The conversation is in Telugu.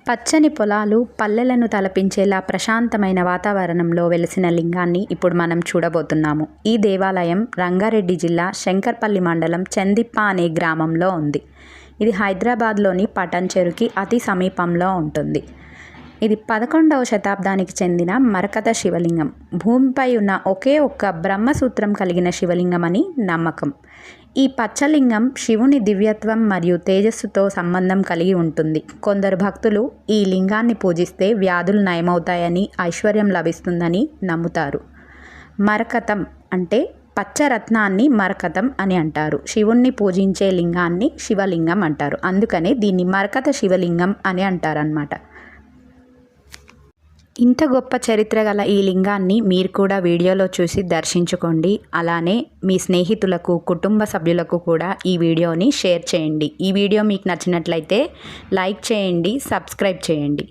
పచ్చని పొలాలు, పల్లెలను తలపించేలా ప్రశాంతమైన వాతావరణంలో వెలిసిన లింగాన్ని ఇప్పుడు మనం చూడబోతున్నాము. ఈ దేవాలయం రంగారెడ్డి జిల్లా శంకర్పల్లి మండలం చందిప్ప అనే గ్రామంలో ఉంది. ఇది హైదరాబాద్లోని పటాన్చెరుకి అతి సమీపంలో ఉంటుంది. ఇది 11వ శతాబ్దానికి చెందిన మరకత శివలింగం. భూమిపై ఉన్న ఒకే ఒక్క బ్రహ్మసూత్రం కలిగిన శివలింగం అని నమ్మకం. ఈ పచ్చలింగం శివుని దివ్యత్వం మరియు తేజస్సుతో సంబంధం కలిగి ఉంటుంది. కొందరు భక్తులు ఈ లింగాన్ని పూజిస్తే వ్యాధులు నయమవుతాయని, ఐశ్వర్యం లభిస్తుందని నమ్ముతారు. మరకతం అంటే పచ్చరత్నాన్ని మరకతం అని అంటారు. శివుణ్ణి పూజించే లింగాన్ని శివలింగం అంటారు. అందుకనే దీన్ని మరకత శివలింగం అని అంటారన్నమాట. ఇంత గొప్ప చరిత్ర గల ఈ లింగాన్ని మీరు కూడా వీడియోలో చూసి దర్శించుకోండి. అలానే మీ స్నేహితులకు, కుటుంబ సభ్యులకు కూడా ఈ వీడియోని షేర్ చేయండి. ఈ వీడియో మీకు నచ్చినట్లయితే లైక్ చేయండి, సబ్స్క్రైబ్ చేయండి.